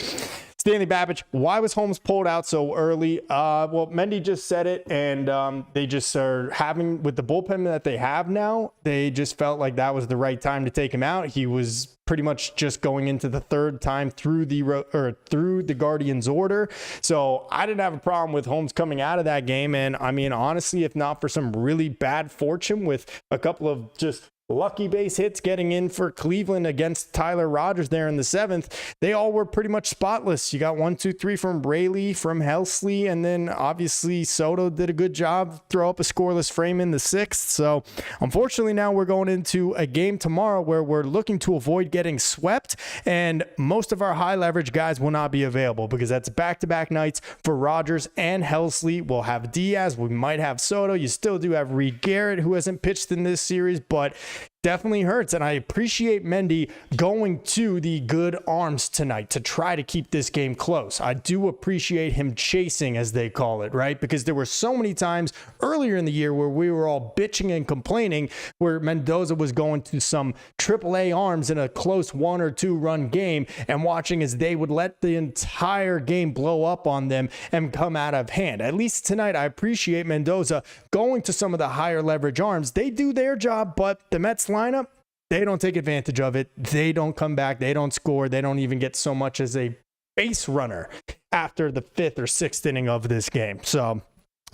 Stanley Babbage, why was Holmes pulled out so early? Well, Mendy just said it, and they just are having, with the bullpen that they have now, they just felt like that was the right time to take him out. He was pretty much just going into the third time through the Guardians order. So I didn't have a problem with Holmes coming out of that game. And I mean, honestly, if not for some really bad fortune with a couple of just lucky base hits getting in for Cleveland against Tyler Rogers there in the 7th, they all were pretty much spotless. You got 1, 2, 3 from Raley, from Helsley, and then obviously Soto did a good job, throw up a scoreless frame in the 6th. So unfortunately now we're going into a game tomorrow where we're looking to avoid getting swept, and most of our high leverage guys will not be available because that's back-to-back nights for Rogers and Helsley. We'll have Diaz, we might have Soto. You still do have Reed Garrett, who hasn't pitched in this series, but definitely hurts. And I appreciate Mendy going to the good arms tonight to try to keep this game close. I do appreciate him chasing, as they call it, right? Because there were so many times earlier in the year where we were all bitching and complaining where Mendoza was going to some AAA arms in a close 1 or 2 run game and watching as they would let the entire game blow up on them and come out of hand. At least tonight, I appreciate Mendoza going to some of the higher leverage arms. They do their job, but the Mets lineup, they don't take advantage of it. They don't come back. They don't score. They don't even get so much as a base runner after the 5th or 6th inning of this game. So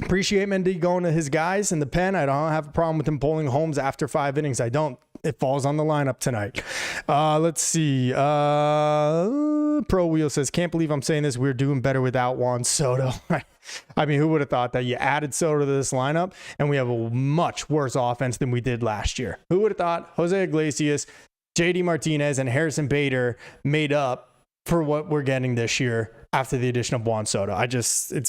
Appreciate Mendy going to his guys in the pen. I don't have a problem with him pulling Holmes after 5 innings. I don't. It falls on the lineup tonight. Let's see. Pro Wheel says, can't believe I'm saying this. We're doing better without Juan Soto. I mean, who would have thought that you added Soto to this lineup and we have a much worse offense than we did last year? Who would have thought Jose Iglesias, JD Martinez, and Harrison Bader made up for what we're getting this year after the addition of Juan Soto?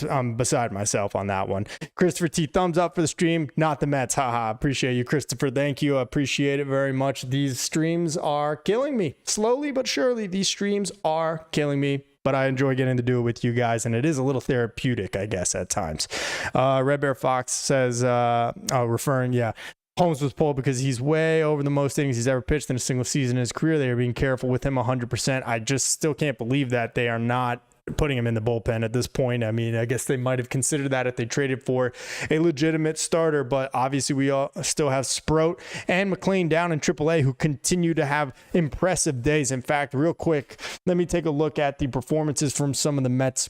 I'm beside myself on that one. Christopher T, thumbs up for the stream, not the Mets. Haha, appreciate you, Christopher. Thank you. I appreciate it very much. These streams are killing me. Slowly but surely, these streams are killing me, but I enjoy getting to do it with you guys, and it is a little therapeutic, I guess, at times. Red Bear Fox says, Holmes was pulled because he's way over the most innings he's ever pitched in a single season in his career. They are being careful with him 100%. I just still can't believe that they are not putting him in the bullpen at this point. I mean, I guess they might have considered that if they traded for a legitimate starter, but obviously we all still have Sproat and McLean down in AAA who continue to have impressive days. In fact, real quick, let me take a look at the performances from some of the Mets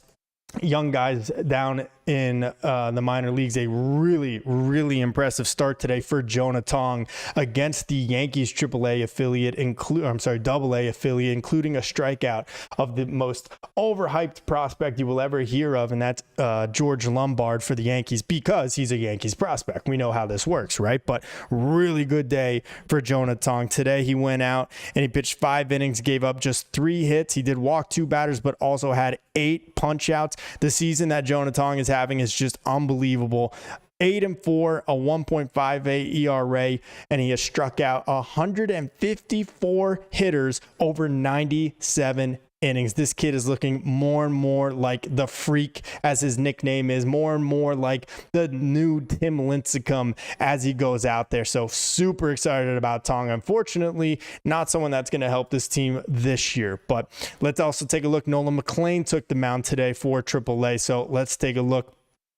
young guys down in the minor leagues. A really, really impressive start today for Jonah Tong against the Yankees AA affiliate, AA affiliate, including a strikeout of the most overhyped prospect you will ever hear of, and that's George Lombard for the Yankees, because he's a Yankees prospect. We know how this works, right? But really good day for Jonah Tong. Today he went out and he pitched 5 innings, gave up just 3 hits. He did walk 2 batters, but also had 8 punch outs. The season that Jonah Tong is having is just unbelievable. 8-4, a 1.58 ERA, and he has struck out 154 hitters over 97 innings. This kid is looking more and more like the Freak, as his nickname is, more and more like the new Tim Lincecum as he goes out there. So super excited about Tong. Unfortunately, not someone that's going to help this team this year. But let's also take a look. Nolan McLean took the mound today for AAA. So let's take a look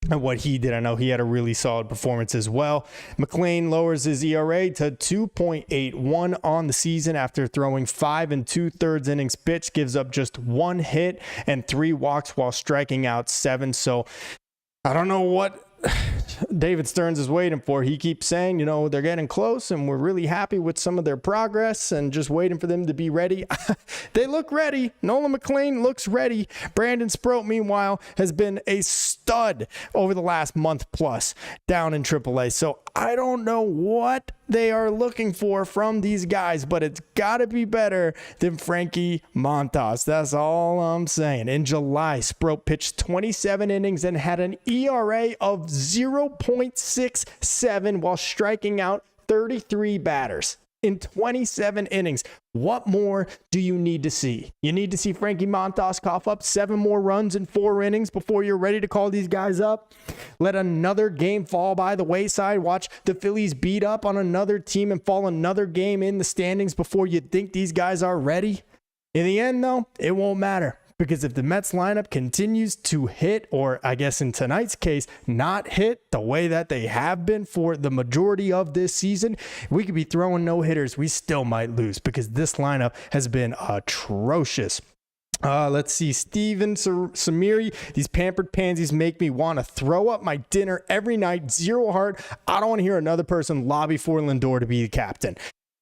at what he did. I know he had a really solid performance as well. McLean lowers his ERA to 2.81 on the season after throwing 5 2/3 innings pitched, gives up just 1 hit and 3 walks while striking out 7. So I don't know what David Stearns is waiting for. He keeps saying, they're getting close and we're really happy with some of their progress and just waiting for them to be ready. They look ready. Nolan McLean looks ready. Brandon Sproat, meanwhile, has been a stud over the last month plus down in AAA. So I don't know what they are looking for from these guys, but it's got to be better than Frankie Montas. That's all I'm saying. In July, Sproat pitched 27 innings and had an ERA of 0.67 while striking out 33 batters in 27 innings. What more do you need to see? You need to see Frankie Montas cough up 7 more runs in 4 innings before you're ready to call these guys up. Let another game fall by the wayside. Watch the Phillies beat up on another team and fall another game in the standings before you think these guys are ready. In the end, though, it won't matter. Because if the Mets lineup continues to hit, or I guess in tonight's case, not hit the way that they have been for the majority of this season, we could be throwing no hitters. We still might lose because this lineup has been atrocious. Let's see. Steven Samiri, these pampered pansies make me want to throw up my dinner every night. 0 heart. I don't want to hear another person lobby for Lindor to be the captain.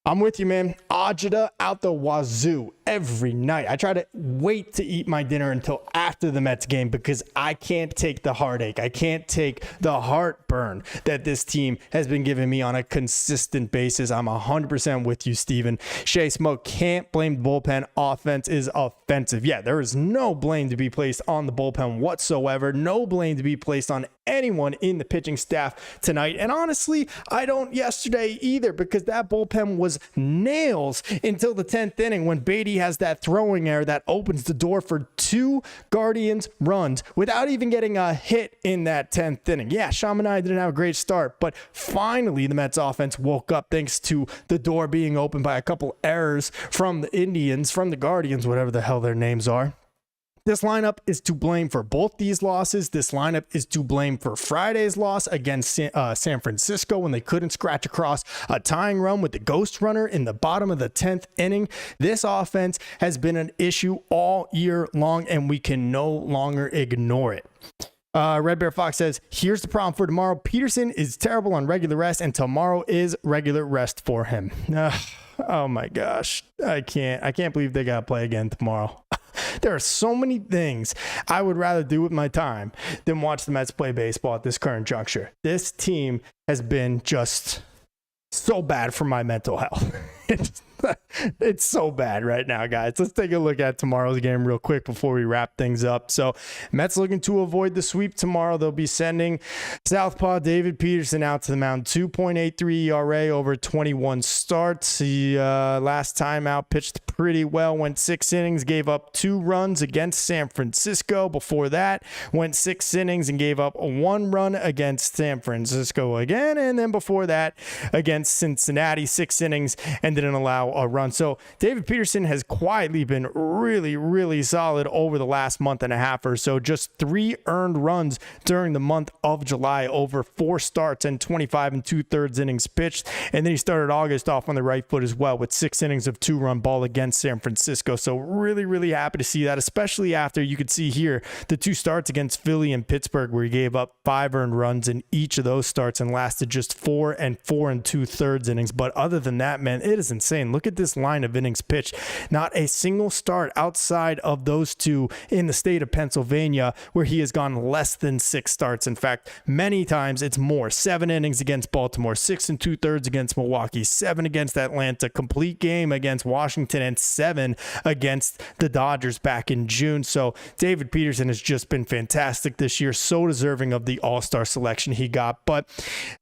I'm with you, man. Ajita out the wazoo every night. I try to wait to eat my dinner until after the Mets game because I can't take the heartache. I can't take the heartburn that this team has been giving me on a consistent basis. I'm 100% with you, Steven. Shea Smoke can't blame the bullpen. Offense is offensive. Yeah, there is no blame to be placed on the bullpen whatsoever. No blame to be placed on anyone in the pitching staff tonight. And honestly, I don't yesterday either because that bullpen was nails until the 10th inning when Beatty has that throwing error that opens the door for 2 Guardians runs without even getting a hit in that 10th inning. Yeah, Shamanai didn't have a great start, but finally the Mets offense woke up thanks to the door being opened by a couple errors from the Indians, from the Guardians, whatever the hell their names are. This lineup is to blame for both these losses. This lineup is to blame for Friday's loss against San Francisco when they couldn't scratch across a tying run with the ghost runner in the bottom of the 10th inning. This offense has been an issue all year long, and we can no longer ignore it. Red Bear Fox says, here's the problem for tomorrow. Peterson is terrible on regular rest, and tomorrow is regular rest for him. Oh my gosh. I can't believe they got to play again tomorrow. There are so many things I would rather do with my time than watch the Mets play baseball at this current juncture. This team has been just so bad for my mental health. It's so bad right now, guys. Let's take a look at tomorrow's game real quick before we wrap things up. So Mets looking to avoid the sweep tomorrow. They'll be sending southpaw David Peterson out to the mound. 2.83 ERA over 21 starts. He last time out pitched pretty well, went 6 innings, gave up 2 runs against San Francisco. Before that, went 6 innings and gave up 1 run against San Francisco again. And then before that, against Cincinnati, 6 innings and didn't allow a run. So David Peterson has quietly been really, really solid over the last month and a half or so. Just 3 earned runs during the month of July over 4 starts and 25 2/3 innings pitched. And then he started August off on the right foot as well with 6 innings of 2-run ball against San Francisco. So really, really happy to see that, especially after you could see here the 2 starts against Philly and Pittsburgh where he gave up 5 earned runs in each of those starts and lasted just 4 and 4 2/3 innings. But other than that, man, it is insane. Look at this line of innings pitched. Not a single start outside of those 2 in the state of Pennsylvania where he has gone less than 6 starts. In fact, many times it's more. 7 innings against Baltimore, 6 2/3 against Milwaukee, 7 against Atlanta, complete game against Washington, and 7 against the Dodgers back in June. So David Peterson has just been fantastic this year. So deserving of the All-Star selection he got. But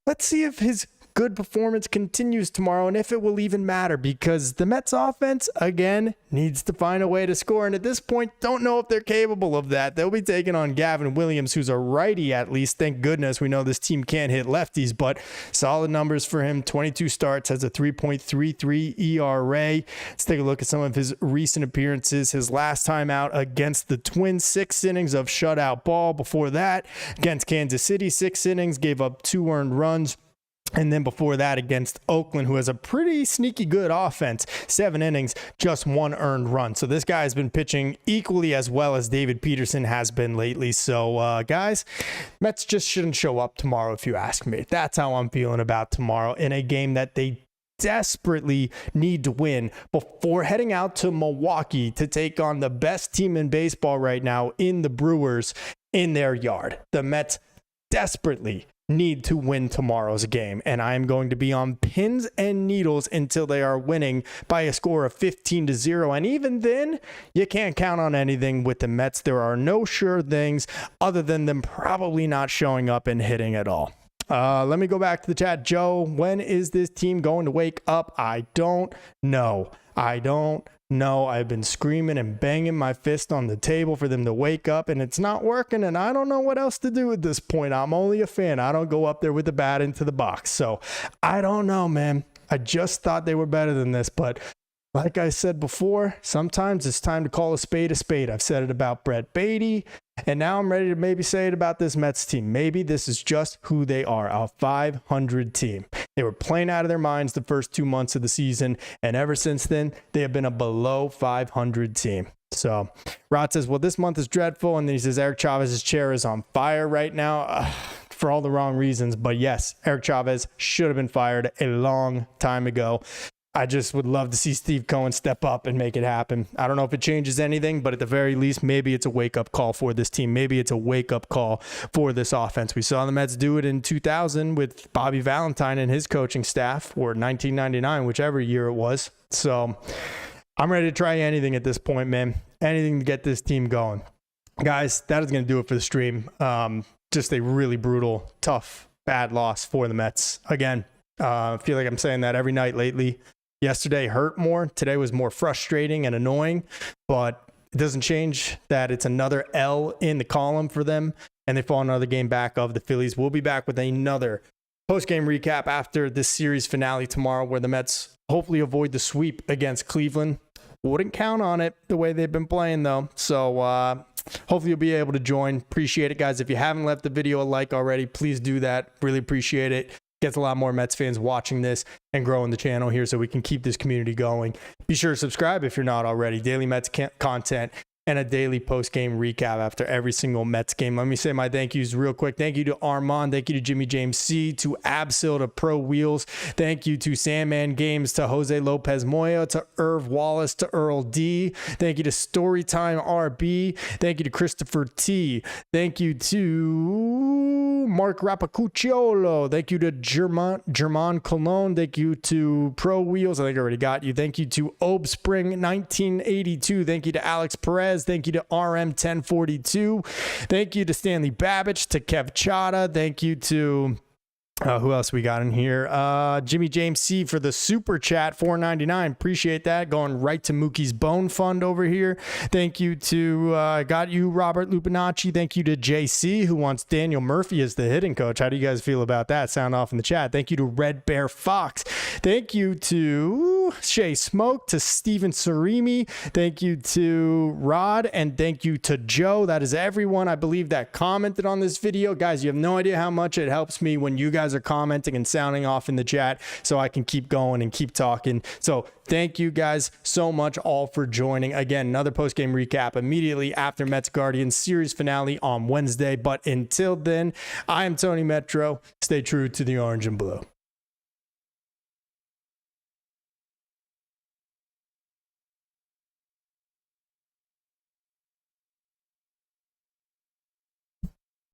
let's see if his good performance continues tomorrow and if it will even matter, because the Mets offense again needs to find a way to score, and at this point don't know if they're capable of that. They'll be taking on Gavin Williams, who's a righty at least. Thank goodness. We know this team can't hit lefties, but solid numbers for him. 22 starts, has a 3.33 ERA. Let's take a look at some of his recent appearances. His last time out against the Twins, 6 innings of shutout ball. Before that, against Kansas City, 6 innings, gave up 2 earned runs. And then before that against Oakland, who has a pretty sneaky good offense, 7 innings, just 1 earned run. So this guy has been pitching equally as well as David Peterson has been lately. So guys, Mets just shouldn't show up tomorrow if you ask me. That's how I'm feeling about tomorrow in a game that they desperately need to win before heading out to Milwaukee to take on the best team in baseball right now in the Brewers in their yard. The Mets desperately need to win tomorrow's game, and I am going to be on pins and needles until they are winning by a score of 15-0. And even then, you can't count on anything with the Mets. There are no sure things other than them probably not showing up and hitting at all. Let me go back to the chat. Joe, when is this team going to wake up? I don't know. No, I've been screaming and banging my fist on the table for them to wake up, and it's not working, and I don't know what else to do at this point. I'm only a fan. I don't go up there with the bat into the box. So I don't know, man. I just thought they were better than this, but like I said before, sometimes it's time to call a spade a spade. I've said it about Brett Beatty, and now I'm ready to maybe say it about this Mets team. Maybe this is just who they are, a 500 team. They were playing out of their minds the first 2 months of the season, and ever since then, they have been a below 500 team. So Rod says, well, this month is dreadful, and then he says Eric Chavez's chair is on fire right now. For all the wrong reasons, but yes, Eric Chavez should have been fired a long time ago. I just would love to see Steve Cohen step up and make it happen. I don't know if it changes anything, but at the very least, maybe it's a wake-up call for this team. Maybe it's a wake-up call for this offense. We saw the Mets do it in 2000 with Bobby Valentine and his coaching staff, or 1999, whichever year it was. So I'm ready to try anything at this point, man. Anything to get this team going. Guys, that is going to do it for the stream. Just a really brutal, tough, bad loss for the Mets. Again, I feel like I'm saying that every night lately. Yesterday hurt more. Today was more frustrating and annoying, but it doesn't change that it's another L in the column for them, and they fall another game back of the Phillies. We'll be back with another post-game recap after this series finale tomorrow, where the Mets hopefully avoid the sweep against Cleveland. Wouldn't count on it the way they've been playing, though. So hopefully you'll be able to join. Appreciate it, guys. If you haven't left the video a like already, please do that. Really appreciate it. Gets a lot more Mets fans watching this and growing the channel here so we can keep this community going. Be sure to subscribe if you're not already. Daily Mets content and a daily post-game recap after every single Mets game. Let me say my thank yous real quick. Thank you to Armand. Thank you to Jimmy James C, to Absil, to Pro Wheels. Thank you to Sandman Games, to Jose Lopez Moya, to Irv Wallace, to Earl D. Thank you to Storytime RB. Thank you to Christopher T. Thank you to Mark Rapacucciolo. Thank you to German Cologne. Thank you to Pro Wheels. I think I already got you. Thank you to Obe Spring 1982. Thank you to Alex Perez. Thank you to RM1042. Thank you to Stanley Babbage, to Kev Chada. Thank you to who else we got in here? Jimmy James C for the super chat, $4.99. Appreciate that. Going right to Mookie's Bone Fund over here. Thank you to got you, Robert Lupinacci. Thank you to JC, who wants Daniel Murphy as the hitting coach. How do you guys feel about that? Sound off in the chat. Thank you to Red Bear Fox. Thank you to Shay Smoke, to Steven Sarimi. Thank you to Rod, and thank you to Joe. That is everyone, I believe, that commented on this video. Guys, you have no idea how much it helps me when you guys are commenting and sounding off in the chat so I can keep going and keep talking. So thank you guys so much all for joining. Again, another post-game recap immediately after Mets Guardians series finale on Wednesday. But until then, I am Tony Metro. Stay true to the orange and blue.